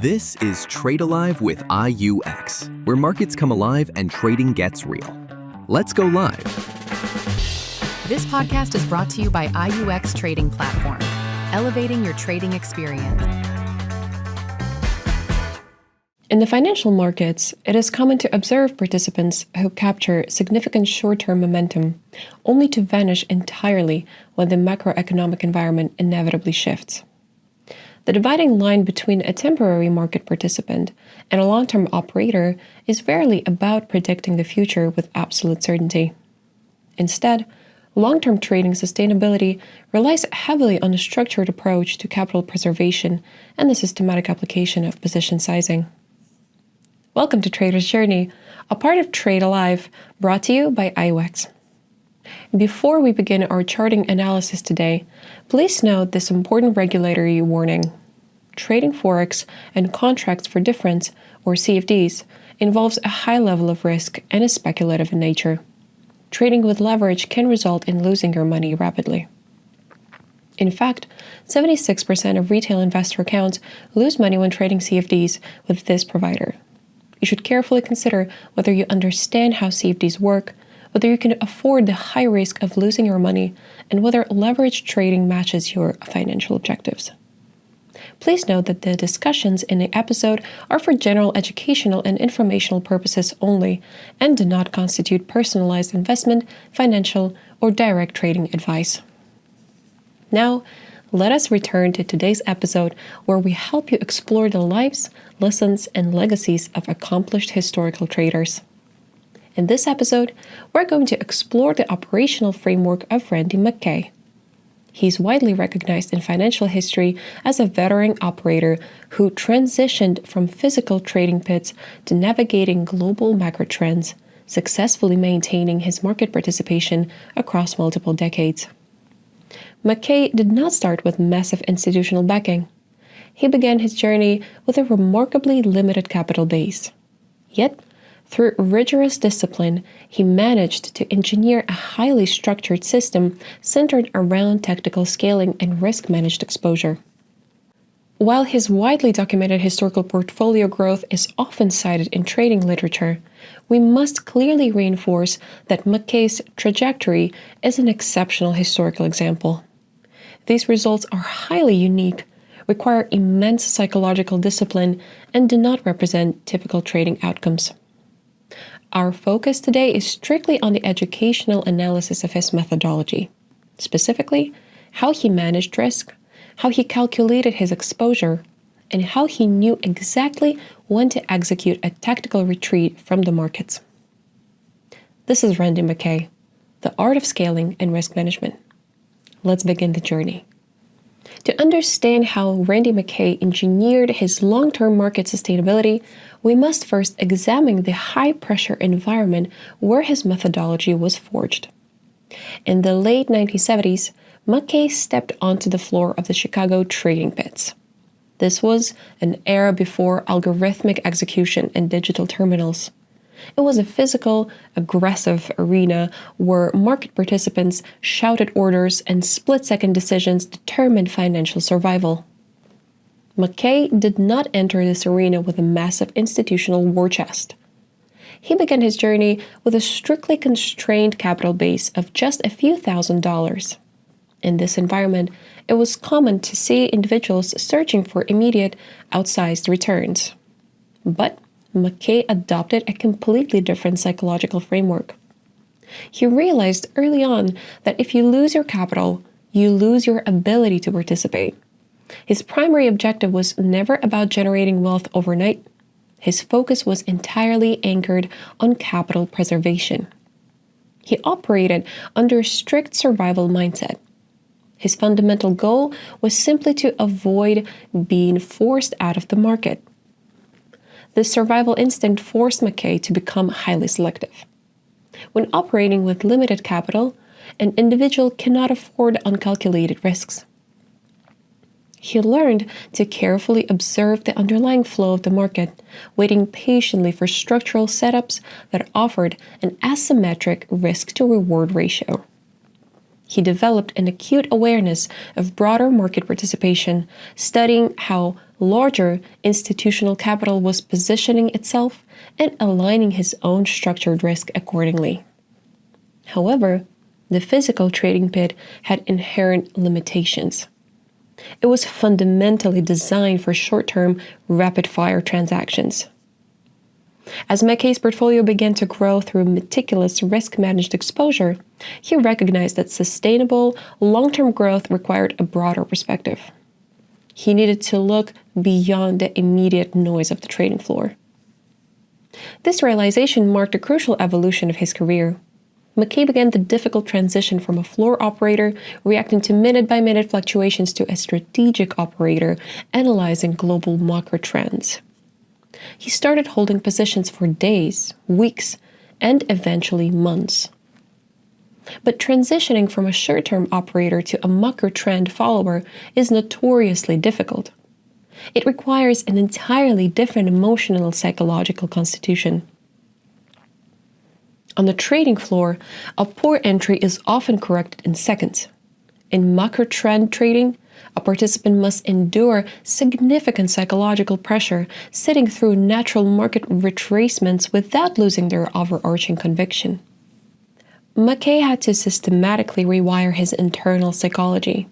This is Trade Alive with IUX, where markets come alive and trading gets real. Let's go live. This podcast is brought to you by IUX Trading Platform, elevating your trading experience. In the financial markets, it is common to observe participants who capture significant short-term momentum, only to vanish entirely when the macroeconomic environment inevitably shifts. The dividing line between a temporary market participant and a long-term operator is rarely about predicting the future with absolute certainty. Instead, long-term trading sustainability relies heavily on a structured approach to capital preservation and the systematic application of position sizing. Welcome to Trader's Journey, a part of Trade Alive, brought to you by IUX. Before we begin our charting analysis today, please note this important regulatory warning. Trading Forex and contracts for difference, or CFDs, involves a high level of risk and is speculative in nature. Trading with leverage can result in losing your money rapidly. In fact, 76% of retail investor accounts lose money when trading CFDs with this provider. You should carefully consider whether you understand how CFDs work, whether you can afford the high risk of losing your money, and whether leverage trading matches your financial objectives. Please note that the discussions in the episode are for general educational and informational purposes only and do not constitute personalized investment, financial, or direct trading advice. Now, let us return to today's episode where we help you explore the lives, lessons, and legacies of accomplished historical traders. In this episode, we're going to explore the operational framework of Randy McKay. He's widely recognized in financial history as a veteran operator who transitioned from physical trading pits to navigating global macro trends, successfully maintaining his market participation across multiple decades. McKay did not start with massive institutional backing. He began his journey with a remarkably limited capital base. Yet, through rigorous discipline, he managed to engineer a highly structured system centered around tactical scaling and risk-managed exposure. While his widely documented historical portfolio growth is often cited in trading literature, we must clearly reinforce that McKay's trajectory is an exceptional historical example. These results are highly unique, require immense psychological discipline, and do not represent typical trading outcomes. Our focus today is strictly on the educational analysis of his methodology, specifically how he managed risk, how he calculated his exposure, and how he knew exactly when to execute a tactical retreat from the markets. This is Randy McKay, The Art of Scaling and Risk Management. Let's begin the journey. To understand how Randy McKay engineered his long-term market sustainability, we must first examine the high-pressure environment where his methodology was forged. In the late 1970s, McKay stepped onto the floor of the Chicago trading pits. This was an era before algorithmic execution and digital terminals. It was a physical, aggressive arena where market participants shouted orders and split-second decisions determined financial survival. McKay did not enter this arena with a massive institutional war chest. He began his journey with a strictly constrained capital base of just a few $1,000s. In this environment, it was common to see individuals searching for immediate, outsized returns. But McKay adopted a completely different psychological framework. He realized early on that if you lose your capital, you lose your ability to participate. His primary objective was never about generating wealth overnight. His focus was entirely anchored on capital preservation. He operated under a strict survival mindset. His fundamental goal was simply to avoid being forced out of the market. This survival instinct forced McKay to become highly selective. When operating with limited capital, an individual cannot afford uncalculated risks. He learned to carefully observe the underlying flow of the market, waiting patiently for structural setups that offered an asymmetric risk-to-reward ratio. He developed an acute awareness of broader market participation, studying how larger institutional capital was positioning itself and aligning his own structured risk accordingly. However, the physical trading pit had inherent limitations. It was fundamentally designed for short-term, rapid-fire transactions. As McKay's portfolio began to grow through meticulous risk-managed exposure, he recognized that sustainable, long-term growth required a broader perspective. He needed to look beyond the immediate noise of the trading floor. This realization marked a crucial evolution of his career. McKay began the difficult transition from a floor operator reacting to minute-by-minute fluctuations to a strategic operator analyzing global macro trends. He started holding positions for days, weeks, and eventually months. But transitioning from a short-term operator to a macro trend follower is notoriously difficult. It requires an entirely different emotional psychological constitution. On the trading floor, a poor entry is often corrected in seconds. In macro trend trading, a participant must endure significant psychological pressure, sitting through natural market retracements without losing their overarching conviction. McKay had to systematically rewire his internal psychology.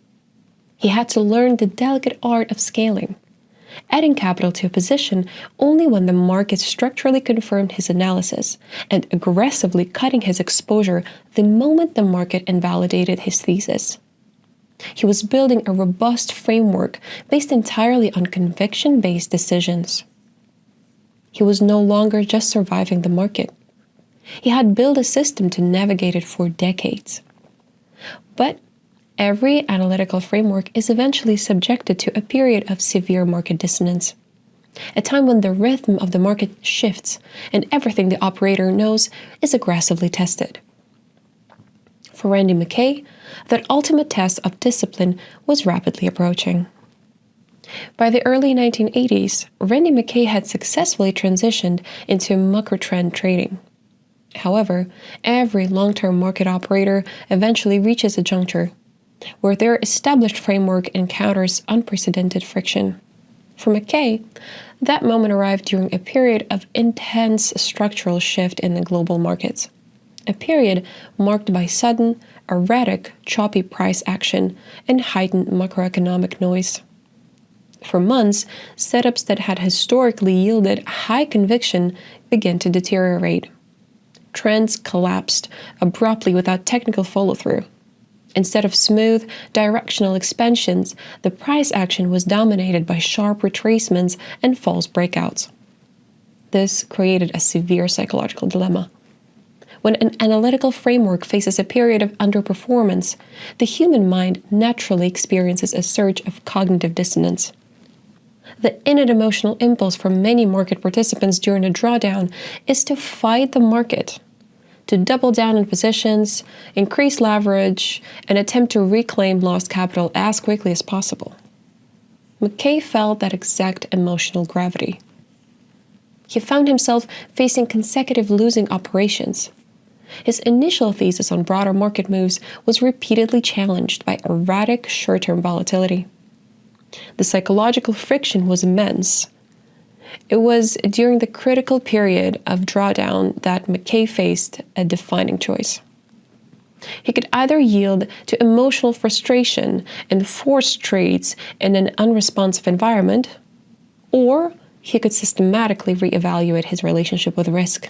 He had to learn the delicate art of scaling, adding capital to a position only when the market structurally confirmed his analysis, and aggressively cutting his exposure the moment the market invalidated his thesis. He was building a robust framework based entirely on conviction-based decisions. He was no longer just surviving the market. He had built a system to navigate it for decades. But every analytical framework is eventually subjected to a period of severe market dissonance, a time when the rhythm of the market shifts and everything the operator knows is aggressively tested. For Randy McKay, that ultimate test of discipline was rapidly approaching. By the early 1980s, Randy McKay had successfully transitioned into macro trend trading. However, every long-term market operator eventually reaches a juncture where their established framework encounters unprecedented friction. For McKay, that moment arrived during a period of intense structural shift in the global markets, a period marked by sudden, erratic, choppy price action and heightened macroeconomic noise. For months, setups that had historically yielded high conviction began to deteriorate. Trends collapsed abruptly without technical follow-through. Instead of smooth, directional expansions, the price action was dominated by sharp retracements and false breakouts. This created a severe psychological dilemma. When an analytical framework faces a period of underperformance, the human mind naturally experiences a surge of cognitive dissonance. The innate emotional impulse for many market participants during a drawdown is to fight the market, to double down on positions, increase leverage, and attempt to reclaim lost capital as quickly as possible. McKay felt that exact emotional gravity. He found himself facing consecutive losing operations. His initial thesis on broader market moves was repeatedly challenged by erratic short-term volatility. The psychological friction was immense. It was during the critical period of drawdown that McKay faced a defining choice. He could either yield to emotional frustration and force trades in an unresponsive environment, or he could systematically reevaluate his relationship with risk.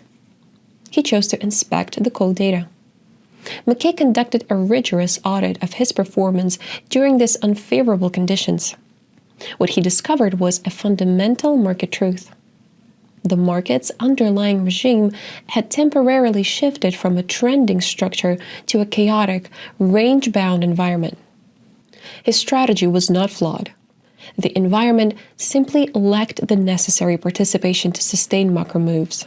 He chose to inspect the cold data. McKay conducted a rigorous audit of his performance during these unfavorable conditions. What he discovered was a fundamental market truth. The market's underlying regime had temporarily shifted from a trending structure to a chaotic, range-bound environment. His strategy was not flawed. The environment simply lacked the necessary participation to sustain macro moves.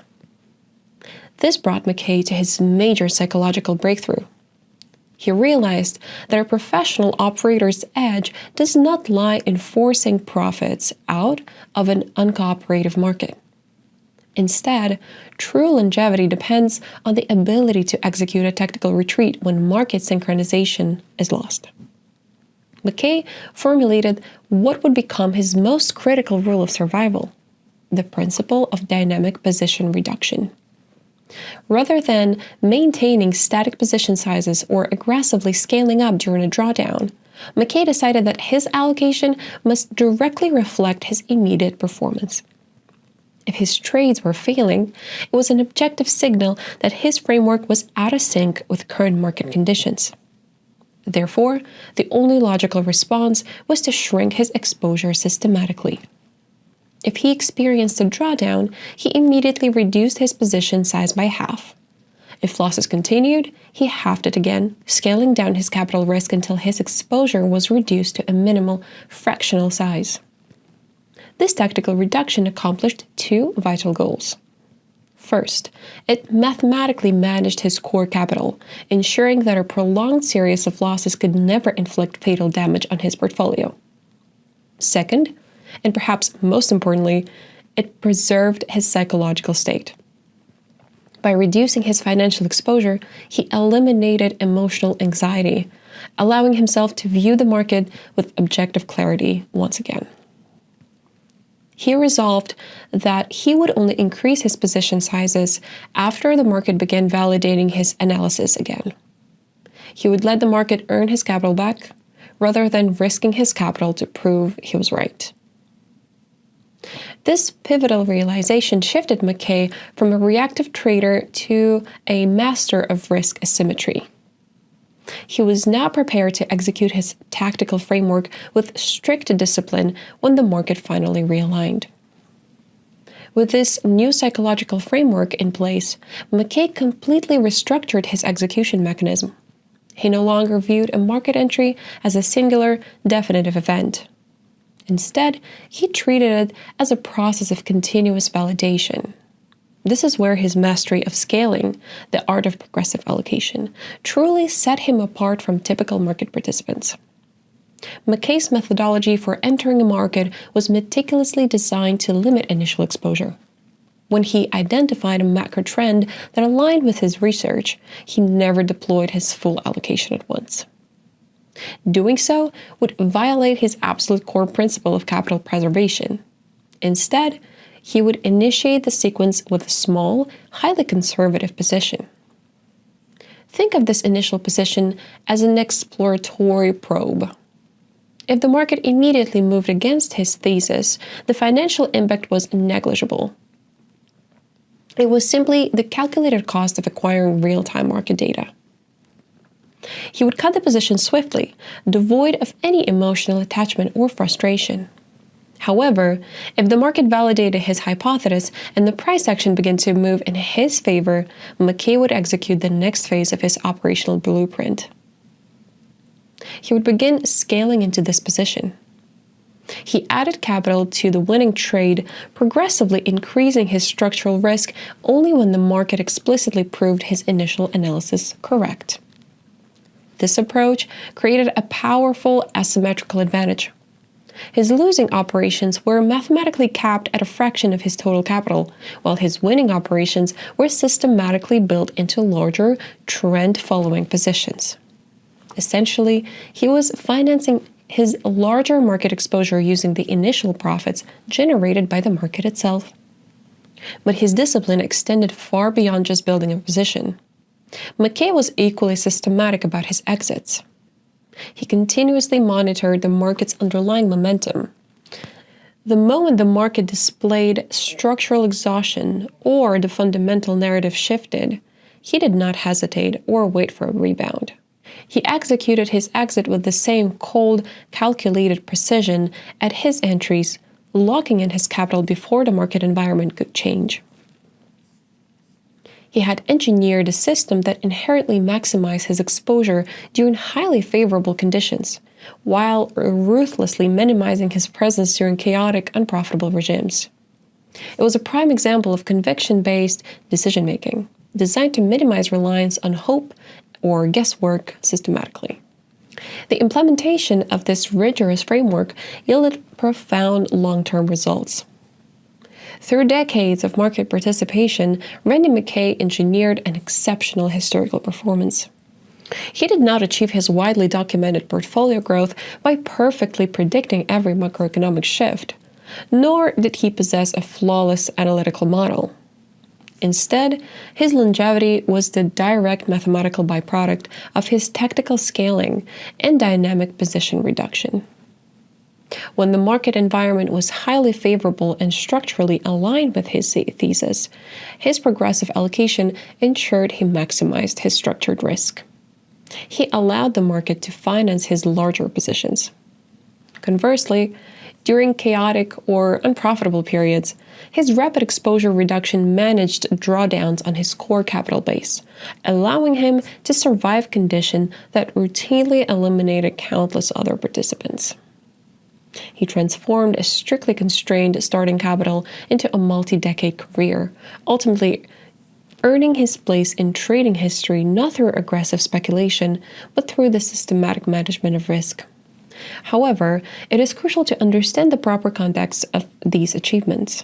This brought McKay to his major psychological breakthrough. He realized that a professional operator's edge does not lie in forcing profits out of an uncooperative market. Instead, true longevity depends on the ability to execute a tactical retreat when market synchronization is lost. McKay formulated what would become his most critical rule of survival: the principle of dynamic position reduction. Rather than maintaining static position sizes or aggressively scaling up during a drawdown, McKay decided that his allocation must directly reflect his immediate performance. If his trades were failing, it was an objective signal that his framework was out of sync with current market conditions. Therefore, the only logical response was to shrink his exposure systematically. If he experienced a drawdown, he immediately reduced his position size by half. If losses continued, he halved it again, scaling down his capital risk until his exposure was reduced to a minimal fractional size. This tactical reduction accomplished two vital goals. First, it mathematically managed his core capital, ensuring that a prolonged series of losses could never inflict fatal damage on his portfolio. Second, and perhaps most importantly, it preserved his psychological state. By reducing his financial exposure, he eliminated emotional anxiety, allowing himself to view the market with objective clarity once again. He resolved that he would only increase his position sizes after the market began validating his analysis again. He would let the market earn his capital back, rather than risking his capital to prove he was right. This pivotal realization shifted McKay from a reactive trader to a master of risk asymmetry. He was now prepared to execute his tactical framework with strict discipline when the market finally realigned. With this new psychological framework in place, McKay completely restructured his execution mechanism. He no longer viewed a market entry as a singular, definitive event. Instead, he treated it as a process of continuous validation. This is where his mastery of scaling, the art of progressive allocation, truly set him apart from typical market participants. McKay's methodology for entering a market was meticulously designed to limit initial exposure. When he identified a macro trend that aligned with his research, he never deployed his full allocation at once. Doing so would violate his absolute core principle of capital preservation. Instead, he would initiate the sequence with a small, highly conservative position. Think of this initial position as an exploratory probe. If the market immediately moved against his thesis, the financial impact was negligible. It was simply the calculated cost of acquiring real-time market data. He would cut the position swiftly, devoid of any emotional attachment or frustration. However, if the market validated his hypothesis and the price action began to move in his favor, McKay would execute the next phase of his operational blueprint. He would begin scaling into this position. He added capital to the winning trade, progressively increasing his structural risk only when the market explicitly proved his initial analysis correct. This approach created a powerful asymmetrical advantage. His losing operations were mathematically capped at a fraction of his total capital, while his winning operations were systematically built into larger, trend-following positions. Essentially, he was financing his larger market exposure using the initial profits generated by the market itself. But his discipline extended far beyond just building a position. McKay was equally systematic about his exits. He continuously monitored the market's underlying momentum. The moment the market displayed structural exhaustion or the fundamental narrative shifted, he did not hesitate or wait for a rebound. He executed his exit with the same cold, calculated precision at his entries, locking in his capital before the market environment could change. He had engineered a system that inherently maximized his exposure during highly favorable conditions, while ruthlessly minimizing his presence during chaotic, unprofitable regimes. It was a prime example of conviction-based decision-making, designed to minimize reliance on hope or guesswork systematically. The implementation of this rigorous framework yielded profound long-term results. Through decades of market participation, Randy McKay engineered an exceptional historical performance. He did not achieve his widely documented portfolio growth by perfectly predicting every macroeconomic shift, nor did he possess a flawless analytical model. Instead, his longevity was the direct mathematical byproduct of his tactical scaling and dynamic position reduction. When the market environment was highly favorable and structurally aligned with his thesis, his progressive allocation ensured he maximized his structured risk. He allowed the market to finance his larger positions. Conversely, during chaotic or unprofitable periods, his rapid exposure reduction managed drawdowns on his core capital base, allowing him to survive conditions that routinely eliminated countless other participants. He transformed a strictly constrained starting capital into a multi-decade career, ultimately earning his place in trading history not through aggressive speculation, but through the systematic management of risk. However, it is crucial to understand the proper context of these achievements.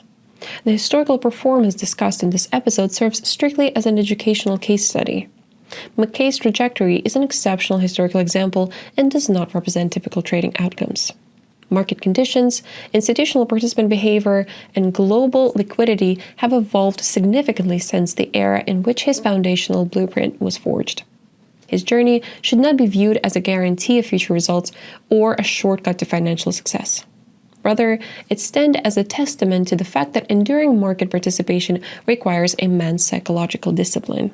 The historical performance discussed in this episode serves strictly as an educational case study. McKay's trajectory is an exceptional historical example and does not represent typical trading outcomes. Market conditions, institutional participant behavior, and global liquidity have evolved significantly since the era in which his foundational blueprint was forged. His journey should not be viewed as a guarantee of future results or a shortcut to financial success. Rather, it stands as a testament to the fact that enduring market participation requires immense psychological discipline.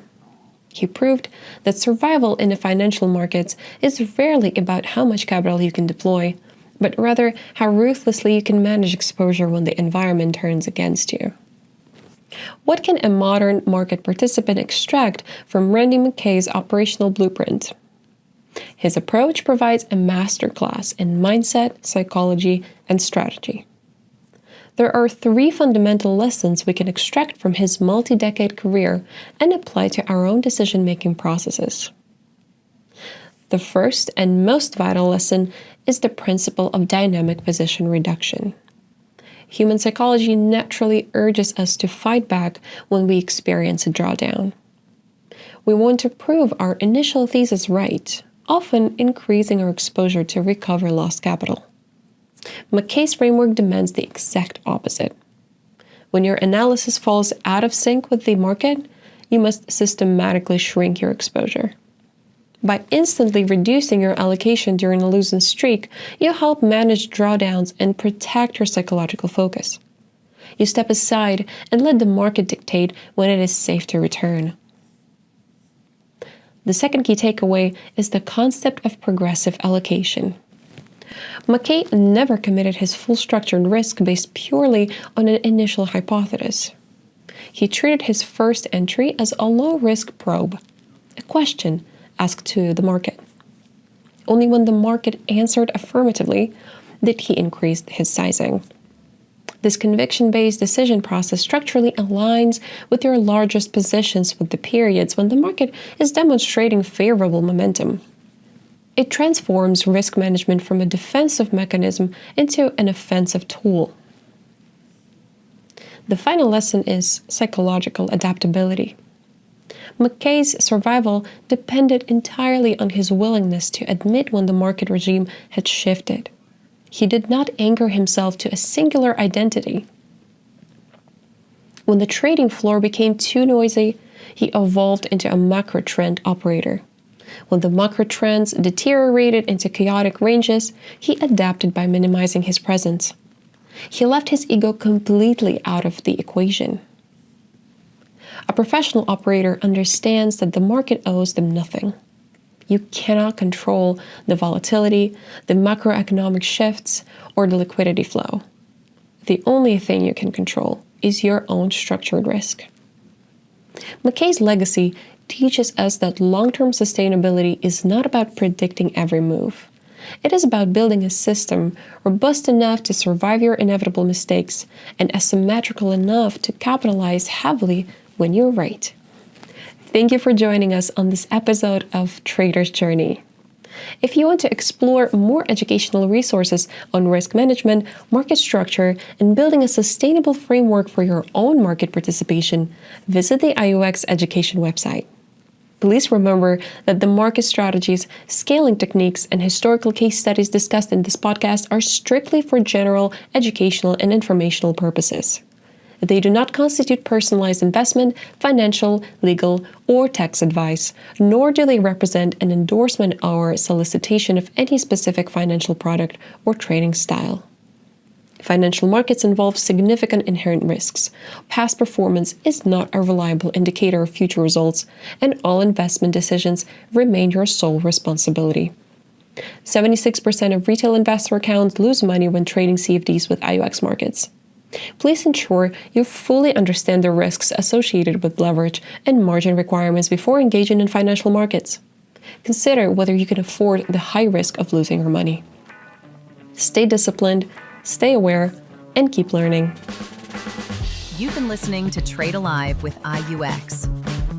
He proved that survival in the financial markets is rarely about how much capital you can deploy, but rather how ruthlessly you can manage exposure when the environment turns against you. What can a modern market participant extract from Randy McKay's operational blueprint? His approach provides a masterclass in mindset, psychology, and strategy. There are 3 fundamental lessons we can extract from his multi-decade career and apply to our own decision-making processes. The first and most vital lesson is the principle of dynamic position reduction. Human psychology naturally urges us to fight back when we experience a drawdown. We want to prove our initial thesis right, often increasing our exposure to recover lost capital. McKay's framework demands the exact opposite. When your analysis falls out of sync with the market, you must systematically shrink your exposure. By instantly reducing your allocation during a losing streak, you help manage drawdowns and protect your psychological focus. You step aside and let the market dictate when it is safe to return. The second key takeaway is the concept of progressive allocation. McKay never committed his full structured risk based purely on an initial hypothesis. He treated his first entry as a low-risk probe, a question asked to the market. Only when the market answered affirmatively did he increase his sizing. This conviction-based decision process structurally aligns with your largest positions with the periods when the market is demonstrating favorable momentum. It transforms risk management from a defensive mechanism into an offensive tool. The final lesson is psychological adaptability. McKay's survival depended entirely on his willingness to admit when the market regime had shifted. He did not anchor himself to a singular identity. When the trading floor became too noisy, he evolved into a macro trend operator. When the macro trends deteriorated into chaotic ranges, he adapted by minimizing his presence. He left his ego completely out of the equation. A professional operator understands that the market owes them nothing. You cannot control the volatility, the macroeconomic shifts, or the liquidity flow. The only thing you can control is your own structured risk. McKay's legacy teaches us that long-term sustainability is not about predicting every move. It is about building a system robust enough to survive your inevitable mistakes and asymmetrical enough to capitalize heavily when you're right. Thank you for joining us on this episode of Trader's Journey. If you want to explore more educational resources on risk management, market structure, and building a sustainable framework for your own market participation, visit the IUX education website. Please remember that the market strategies, scaling techniques, and historical case studies discussed in this podcast are strictly for general, educational, and informational purposes. They do not constitute personalized investment, financial, legal, or tax advice, nor do they represent an endorsement or solicitation of any specific financial product or trading style. Financial markets involve significant inherent risks. Past performance is not a reliable indicator of future results, and all investment decisions remain your sole responsibility. 76% of retail investor accounts lose money when trading CFDs with IUX markets. Please ensure you fully understand the risks associated with leverage and margin requirements before engaging in financial markets. Consider whether you can afford the high risk of losing your money. Stay disciplined, stay aware, and keep learning. You've been listening to Trade Alive with IUX.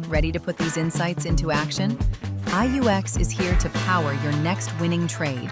Ready to put these insights into action? IUX is here to power your next winning trade.